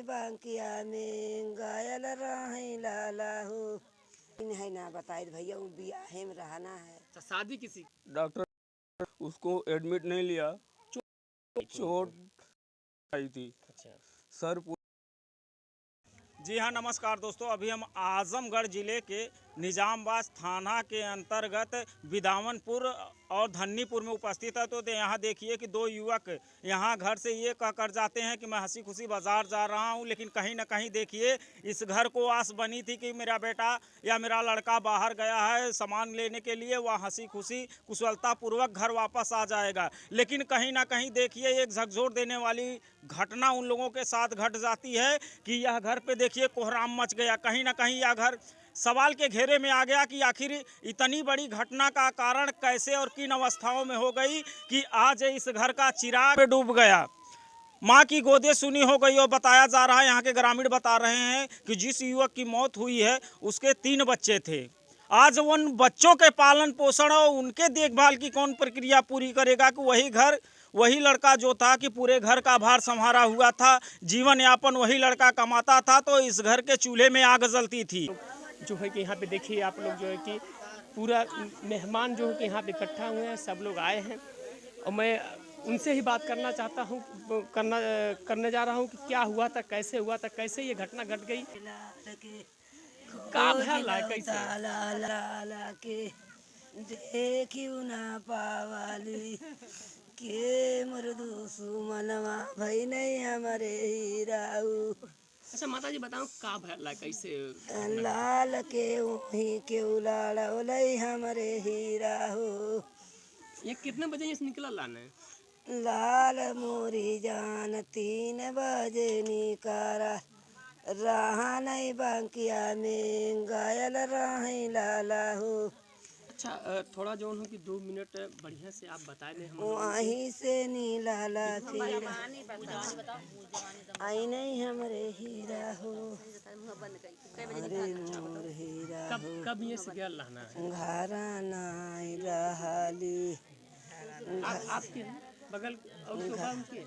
नहीं बांकिया में गायल रही लाला हो है ना बताए भैया वो बियाहे में रहना है। अच्छा, शादी किसी डॉक्टर उसको एडमिट नहीं लिया, चोट आई थी। अच्छा सर जी हाँ, नमस्कार दोस्तों। अभी हम आजमगढ़ ज़िले के निजामबाद थाना के अंतर्गत बिदावनपुर और धन्नीपुर में उपस्थित है। तो यहाँ देखिए कि दो युवक यहाँ घर से ये कह कर जाते हैं कि मैं हंसी खुशी बाज़ार जा रहा हूँ, लेकिन कहीं ना कहीं देखिए इस घर को आस बनी थी कि मेरा बेटा या मेरा लड़का बाहर गया है सामान लेने के लिए, वह हंसी खुशी कुशलतापूर्वक घर वापस आ जाएगा। लेकिन कहीं ना कहीं देखिए एक झकझोर देने वाली घटना उन लोगों के साथ घट जाती है कि यह घर पे देखिए कोहराम मच गया। कहीं ना कहीं यह घर सवाल के घेरे में आ गया कि आखिर इतनी बड़ी घटना का कारण कैसे और किन अवस्थाओं में हो गई कि आज इस घर का चिराग डूब गया। मां की गोदे सुनी हो गई और बताया जा रहा है, यहाँ के ग्रामीण बता रहे हैं कि जिस युवक की मौत हुई है उसके 3 बच्चे थे। आज उन बच्चों के पालन पोषण और उनके देखभाल की कौन प्रक्रिया पूरी करेगा कि वही लड़का जो था कि पूरे घर का भार संभाला हुआ था, जीवन यापन वही लड़का कमाता था, तो इस घर के चूल्हे में आग जलती थी। जो है कि यहाँ पे देखिए आप लोग जो है कि पूरा मेहमान जो है कि यहाँ पे इकट्ठा हुए हैं, सब लोग आए हैं और मैं उनसे ही बात करना चाहता हूँ, करने जा रहा हूँ कि क्या हुआ था, कैसे हुआ था, कैसे ये घटना घट गई, का भयल है कैसे। देखियो ना पावाली के मरदू सुमनवा भई नहीं हमारे हीराऊ। अच्छा माता जी बताओ का भयल है कैसे। लाल के वहीं के उलाड़ा ओलई हमारे हीरा हो। ये कितने बजे ये निकला लाने। लाल मोरी जान 3 बजे निकारा रहा नहीं बांकिया में गायल रही लाला हो। अच्छा थोड़ा जो उन्होंने 2 मिनट बढ़िया से आप बताए दे हम वहीं से नी लाला फिर आई नहीं हमारे हीरा हो। अरे मोर हीरा हो कब ये से गया लाना है। घरा नाई रहाली आपके बगल और शोभा उनके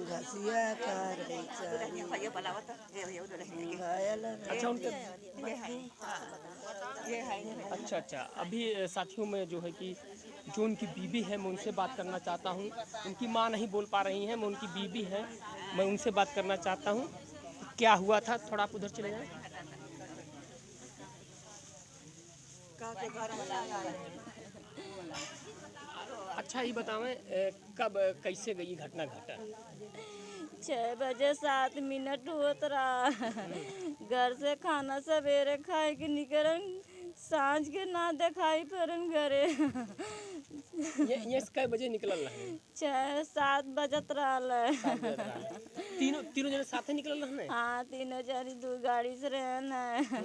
घसिया कर अच्छा उनके अच्छा अभी साथियों में जो है कि जो उनकी बीवी है मैं उनसे बात करना चाहता हूँ। उनकी माँ नहीं बोल पा रही हैं, मैं उनकी बीवी है, मैं उनसे बात करना चाहता हूँ क्या हुआ था। थोड़ा आप उधर चले जाएं। अच्छा ये बतावें कब कैसे गई घटना घटा। 6 बजे 7 मिनट होत रहा। घर से खाना सवेरे खाए के निकलन, सांझ के ना दिखाई पड़न घरे। ये कै बजे निकलल रहे। 6-7 बजत रहा। तीनों जने साथे निकलल रहे। हाँ तीनों जनी 2 गाड़ी से रहन है।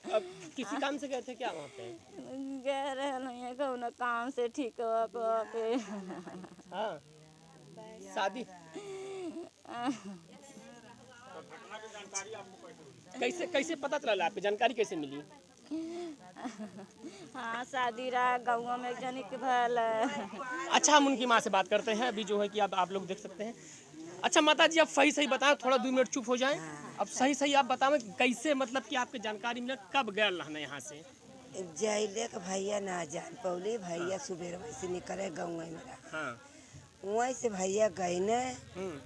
अब किसी काम से गए थे क्या वहाँ पे। गए रहे कौन काम से ठीक हुआ के। हाँ शादी कैसे पता चला, आपको जानकारी कैसे मिली। हाँ शादी रहा गाँव में एक जनी के भल है। अच्छा हम उनकी माँ से बात करते हैं अभी जो है कि आप लोग देख सकते हैं। अच्छा माता जी आप सही बताएं, थोड़ा 2 मिनट चुप हो जाएं। अब सही आप बताएं कैसे मतलब कि आपके जानकारी मिला कब गया रहना यहाँ से। जैले का भैया ना जान पौली भैया सुबह से निकले गाँव में हाँ वहीं से भैया गए न।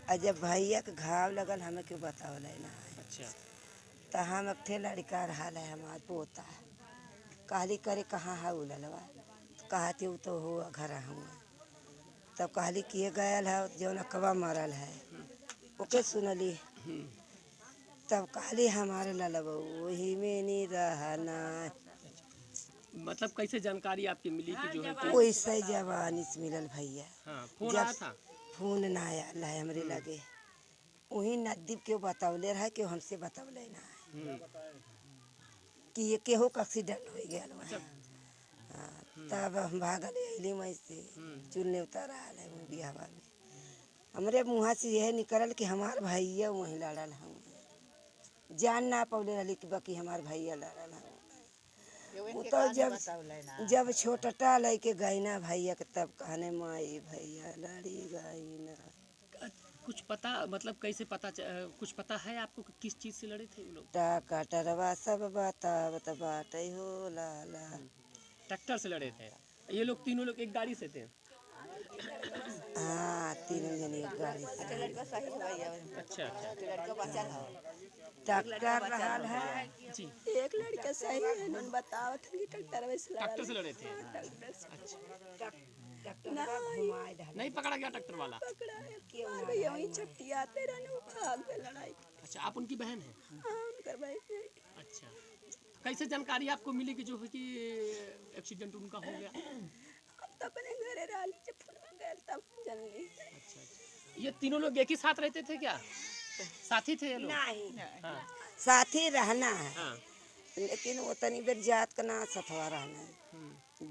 और जब भैया के घाव लगल हमें क्यों बतावल ना। अच्छा तो हम एक थे लड़का रहा है हमार पोता कहली करे कहाँ है उललवा कहती वो तो हो घर हुआ। तब कहली किए गयल है जो नकवा मरल है ओके सुनली। तब कहली हमारे ललबा वही में नहीं रहना। मतलब कैसे जानकारी आपकी मिली कि जो है कि वैसे जवानी से मिलल भैया। हाँ, फोन आया था। फोन ना आया है हमरे लगे वही नदीप क्यों बतावले रहा क्यों हमसे बतावले ना कि ये केहू का एक्सीडेंट हो गया। तब हम भागल अली मैं से चुनने उतर आल है बिहावा में हमरे मुँह से यह निकलल कि हमार भैया वहीं लड़ल हम जान ना पौले रही कि बाकी हमार भैया लड़ल हम। वो तो जब छोटटा लेके गई ना भैया के तब कहने माई भैया लड़ी गई ना। कुछ पता मतलब कैसे कुछ पता है आपको कि किस चीज़ से लड़े थे वो लोग? कटरवा सब बतावत बाटे हो लाला। ट्रैक्टर से लड़े थे। ये लोग तीनों लोग एक गाड़ी से थे। हाँ, तीनों जने एक गाड़ी से। अच्छा अच्छा ट्रैक्टर रहल है। जी, एक लड़का सही है नन बतावत है कि ट्रैक्टर वैसे ट्रैक्टर से लड़े थे। ट्रैक्टर से अच्छा, घुमाए दहल। नहीं पकड़ा गया ट्रैक्टर वाला? पकड़ा है मार भैया वहीं छट्टियाते रहने वो भाग गए लड़ाई। अच्छा, आप उनकी बहन हैं? हाँ उनकर भाई थे। अच्छा, कैसे जानकारी आपको मिली कि जो है कि एक्सीडेंट उनका हो गया? हम तो अपने घरे रहली जब फोन में गए तब जानली। अच्छा अच्छा, ये तीनों लोग एक ही साथ रहते थे क्या? साथी थे ये लोग? नहीं, हाँ साथी रहना है, हाँ। लेकिन वो तनी देर जात का ना सथवा रहना है।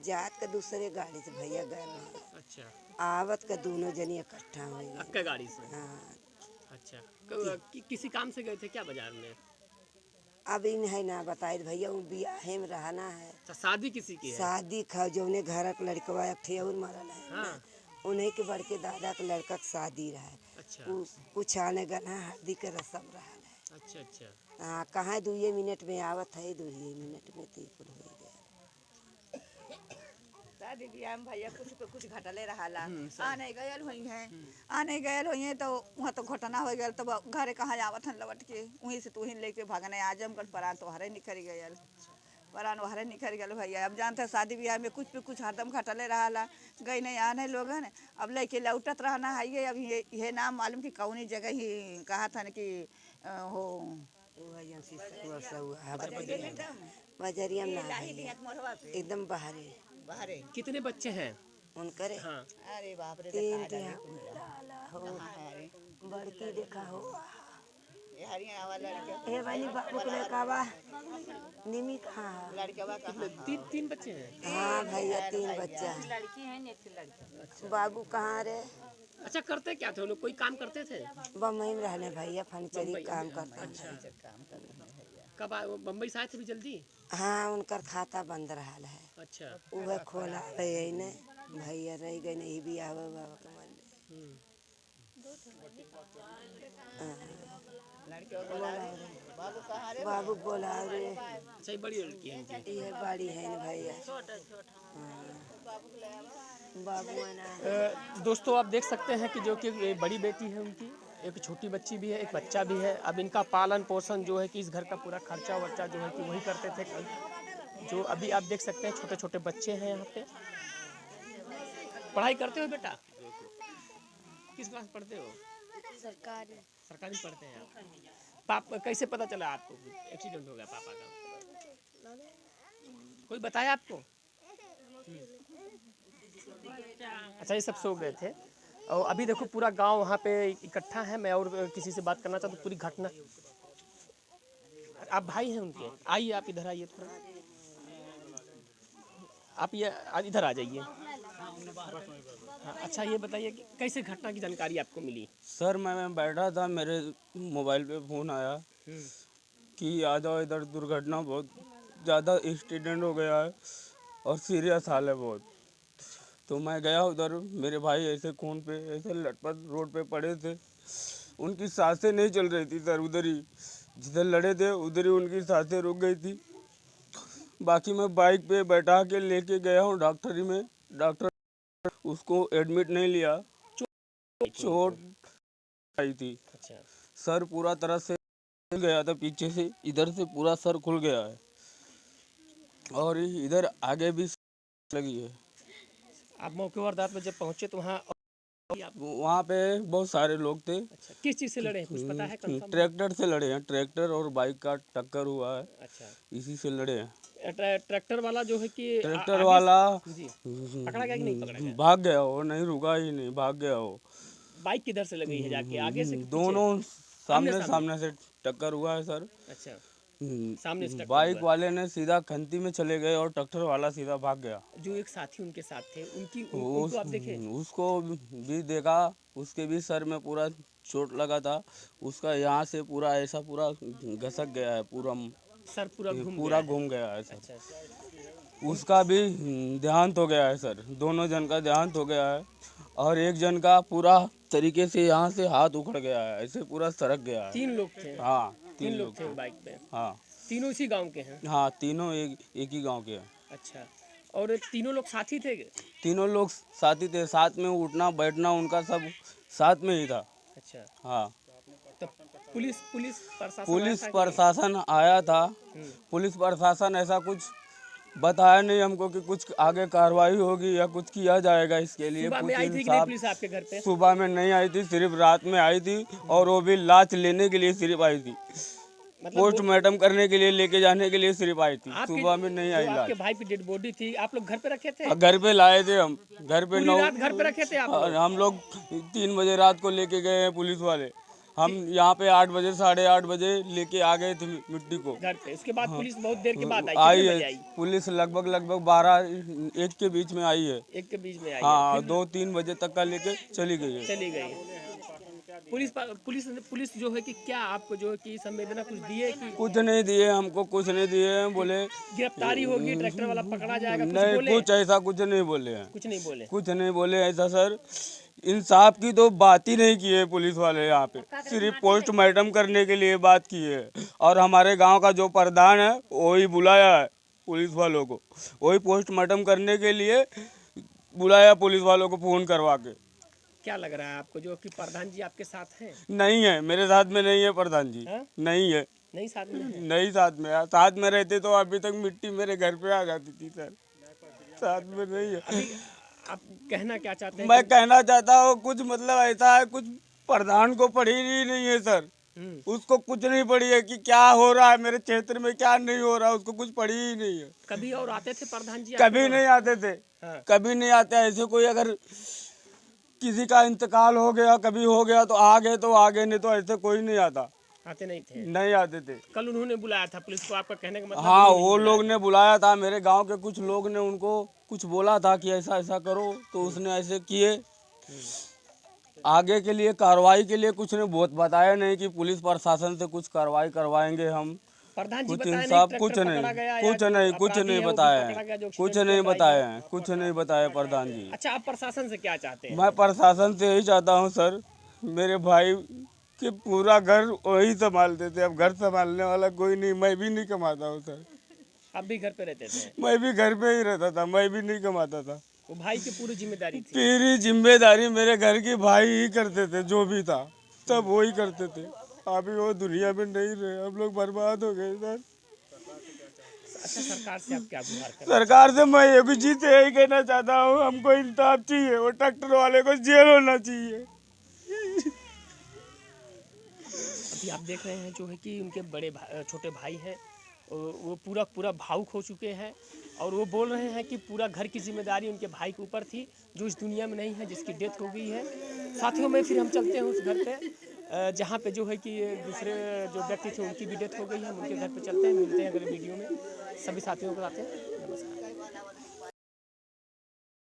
जात के दूसरे गाड़ी से भैया गए ना, अच्छा, आवत के दोनों जनी इकट्ठा हो गए। अक्का गाड़ी से? हाँ, अच्छा, किसी काम से गए थे क्या बाजार में? अभी नहीं ना बताए भैया, वो बियाहे में रहना है। अच्छा, शादी किसी की है? शादी खा जौने घर का लड़कवा एक थे और मरल है हाँ। ना, उन्हीं के बड़के दादा के लड़का के शादी रहा। अच्छा कुछ आने गना हल्दी के रसम रहा है। अच्छा अच्छा, हाँ, कहाँ 2 मिनट में आवत है, 2 मिनट में तीकुल हो गया। शादी ब्याह में भैया कुछ पे कुछ घटले रहाला। सही। आने गयल हुई हैं तो वहाँ तो घटना हो गया तो घरे कहाँ आवत हन लौट के वहीं से तू ही लेके भागने आजमगढ़ परान तो हरे निखर गयल। परान हरे निखर गयल भैया। अब जानते शादी ब्याह में कुछ पे कुछ हरदम घटले रहाला। गई नहीं आने लोग हैं अब लेके लौटत रहना है। ये अब ये नाम मालूम कि कौनी जगह ही कहा था कि हो बजरिया में ना है, एकदम बाहरे। कितने बच्चे हैं? उनकरे हाँ, अरे बाप रे 3 हो, बड़की देखा हो। ये हरिया वाला लड़का ए वाली बाबू के लड़का बा निमी कहाँ? लड़का कहाँ तीन बच्चे हैं? हाँ भैया 3 बच्चा है। लड़की है एक लड़का। बाबू कहाँ रे? अच्छा, करते क्या थे वो लोग? कोई काम करते थे? बम्बई में रहने भैया, फर्नीचरी काम करता है। कब आए वो? बम्बई से आए थे भी जल्दी? हाँ, उनकर खाता बंद रहा है। अच्छा, वह खोला रही ने भैया रह गए नहीं भी आवे बाबा के मंदिर। बाबू बोला रे, अच्छा, ये बड़ी लड़की है इनकी। ये बड़ी है न भैया। बाबू है ना। दोस्तों आप देख सकते हैं कि जो कि ये बड़ी बेटी है उनकी, एक छोटी बच्ची भी है, एक बच्चा भी है। अब इनका पालन पोषण जो है कि इस घर का पूरा खर्चा वर्चा जो है कि वही करते थे। जो अभी आप देख सकते हैं छोटे छोटे बच्चे हैं यहाँ पे। पढ़ाई करते हो बेटा? किस क्लास पढ़ते हो? सरकारी पढ़ते हैं आप। पापा कैसे पता चला आपको एक्सीडेंट हो गया पापा का? कोई बताया आपको? अच्छा, ये सब सो गए थे। और अभी देखो पूरा गांव वहाँ पे इकट्ठा है। मैं और किसी से बात करना चाहता हूँ पूरी घटना। आप भाई हैं उनके? आइए, आप इधर आइए थोड़ा। आप ये इधर आ जाइए। हाँ, अच्छा ये बताइए कि कैसे घटना की जानकारी आपको मिली? सर मैं बैठा था, मेरे मोबाइल पे फ़ोन आया कि आ जाओ इधर, दुर्घटना बहुत ज़्यादा एक्सीडेंट हो गया है और सीरियस हाल है बहुत। तो मैं गया उधर, मेरे भाई ऐसे खून पे ऐसे लटपट रोड पे पड़े थे। उनकी सांसें नहीं चल रही थी सर, उधर ही जिधर लड़े थे उधर ही उनकी सांसें रुक गई थी। बाकी मैं बाइक पे बैठा के लेके गया हूँ डॉक्टरी में। डॉक्टर उसको एडमिट नहीं लिया, चोट आई थी। अच्छा, सर पूरा तरह से गया था, पीछे से इधर से पूरा सर खुल गया है और इधर आगे भी लगी है। आप मौके वारदात में जब पहुँचे तो वहाँ पे बहुत सारे लोग थे। अच्छा, किस चीज़ से लड़े हैं कुछ पता है कंफर्म? ट्रैक्टर से लड़े हैं, ट्रैक्टर और बाइक का टक्कर हुआ है। अच्छा, इसी से लड़े हैं। ट्रैक्टर वाला जो है कि ट्रैक्टर वाला जी पकड़ा गया कि नहीं पकड़ा गया? भाग गया, वो नहीं रुका ही नहीं, भाग गया वो। बाइक किधर से लगी है जाके, आगे से कि पीछे? दोनों सामने से टक्कर हुआ है सर। अच्छा, सामने से टक्कर बाइक हुआ। वाले ने सीधा खंती में चले गए और ट्रैक्टर वाला सीधा भाग गया। जो एक साथी उनके साथ थे उनको आप देखे? उसको भी देखा, उसके भी सर में पूरा चोट लगा था। उसका यहाँ से पूरा ऐसा पूरा घसक गया है, पूरा सर पूरा घूम गया है सर। अच्छा, उसका भी देहांत हो गया है सर। दोनों जन का देहांत हो गया है और एक जन का पूरा तरीके से यहाँ से हाथ उखड़ गया है, ऐसे पूरा सरक गया है। 3 लोग थे। हाँ, 3 लोग थे बाइक पे। हाँ तीनों इसी गांव के हैं। हाँ, तीनों एक ही गांव के हैं। अच्छा, और तीनों लोग साथी थे? तीनों लोग साथी थे, साथ में उठना बैठना उनका सब साथ में ही था। अच्छा, हाँ, तो पुलिस प्रशासन पुलिस आया था कि प्रशासन आया था। पुलिस प्रशासन ऐसा कुछ बताया नहीं हमको कि कुछ आगे कार्रवाई होगी या कुछ किया जाएगा इसके लिए। सुबह कुछ में आई थी कि नहीं पुलिस आपके घर पे? सुबह में नहीं आई थी, सिर्फ रात में आई थी, और वो भी लाश लेने के लिए सिर्फ आई थी, पोस्टमार्टम करने के लिए लेके जाने के लिए सिर्फ आई थी। सुबह में नहीं आई लाश। आपके भाई की डेड बॉडी थी, आप लोग घर पे रखे थे? घर पे लाए थे हम, घर पे पूरी रात घर पे रखे थे आप लोग? हम लोग 3 बजे रात को लेके गए हैं पुलिस वाले। हम यहाँ पे 8 बजे 8:30 बजे लेके आ गए थे मिट्टी को घर पे। उसके बाद पुलिस बहुत देर के बाद आई? आई कितने है बजे आई? पुलिस लगभग 12-1 के बीच में आई है। 1 के बीच में आई? हाँ, 2-3 बजे तक का लेके चली गई है। चली गई। पुलिस जो है कि क्या आपको जो है कि संवेदना कुछ दिए कि कुछ नहीं दिए हमको, कुछ नहीं दिए। बोले गिरफ्तारी होगी, ट्रैक्टर वाला पकड़ा जाएगा, कुछ नहीं, बोले? कुछ ऐसा कुछ नहीं बोले हैं। कुछ नहीं बोले? कुछ नहीं बोले ऐसा सर। इंसाफ की तो बात ही नहीं की है पुलिस वाले यहाँ पे, सिर्फ पोस्टमार्टम करने के लिए बात की है। और हमारे गांव का जो प्रधान है वही बुलाया है पुलिस वालों को, वही पोस्टमार्टम करने के लिए बुलाया पुलिस वालों को फ़ोन करवा के। क्या लग रहा है आपको जो कि प्रधान जी आपके साथ हैं? नहीं है, मेरे साथ में नहीं है प्रधान जी। हाँ? नहीं है, नहीं साथ में है? नहीं साथ में है। साथ में रहते तो अभी तक मिट्टी मेरे घर पे आ जाती थी सर। साथ में नहीं है। अभी आप कहना क्या चाहते हैं? मैं कहना चाहता हूँ कुछ मतलब ऐसा है, कुछ प्रधान को पड़ी ही नहीं है सर। उसको कुछ नहीं पड़ी है कि क्या हो रहा है मेरे क्षेत्र में, क्या नहीं हो रहा है, उसको कुछ पड़ी ही नहीं है। कभी और आते थे प्रधान जी? कभी नहीं आते थे। हाँ। कभी नहीं आते। ऐसे कोई अगर किसी का इंतकाल हो गया, कभी हो गया तो आ गए, तो आ गए, नहीं तो ऐसे कोई नहीं आता। आते नहीं थे? नहीं आते थे। कल उन्होंने बुलाया था पुलिस को, आपका कहने का मतलब? हाँ, वो लोग ने बुलाया था, मेरे गांव के कुछ लोग ने उनको कुछ बोला था कि ऐसा ऐसा करो, तो उसने ऐसे किए। आगे के लिए कार्रवाई के लिए कुछ ने बहुत बताया नहीं कि पुलिस प्रशासन से कुछ कार्रवाई करवाएंगे हम। प्रधान जी कुछ बताया इंसाफ नहीं, कुछ ट्रैक्टर नहीं, पकड़ा गया या कुछ जो नहीं, कुछ अपराधी नहीं है वो भी बताया पकड़ा गया, जो है, कुछ एक्सीडेंट नहीं किया बाइक बताया में? है, कुछ नहीं बताया प्रधान जी। अच्छा, आप प्रशासन से क्या चाहते हैं? मैं प्रशासन से यही चाहता हूँ सर, मेरे भाई के पूरा घर वही संभालते थे, अब घर संभालने वाला कोई नहीं। मैं भी नहीं कमाता हूँ सर। आप भी घर पे रहते थे? मैं भी घर पे ही रहता था, मैं भी नहीं कमाता था। वो भाई की पूरी जिम्मेदारी थी? पूरी जिम्मेदारी मेरे घर की भाई ही करते थे, जो भी था सब वो ही करते थे। अभी वो दुनिया में नहीं रहे, हम लोग बर्बाद हो गए सर। अच्छा, सरकार से आप क्या गुहार करें? सरकार से मैं एक चीज यही कहना चाहता हूँ, हमको इंसाफ चाहिए, वो ट्रैक्टर वाले को जेल होना चाहिए। अभी आप देख रहे हैं जो है कि उनके छोटे भाई हैं, वो पूरा भावुक हो चुके हैं और वो बोल रहे हैं कि पूरा घर की जिम्मेदारी उनके भाई के ऊपर थी, जो इस दुनिया में नहीं है, जिसकी डेथ हो गई है। साथियों में फिर हम चलते हैं उस घर पे जहाँ पे जो है कि दूसरे जो व्यक्ति थे उनकी भी डेथ हो गई है। हम उनके घर पे चलते हैं, मिलते हैं अगले वीडियो में। सभी साथियों को आते हैं। नमस्कार।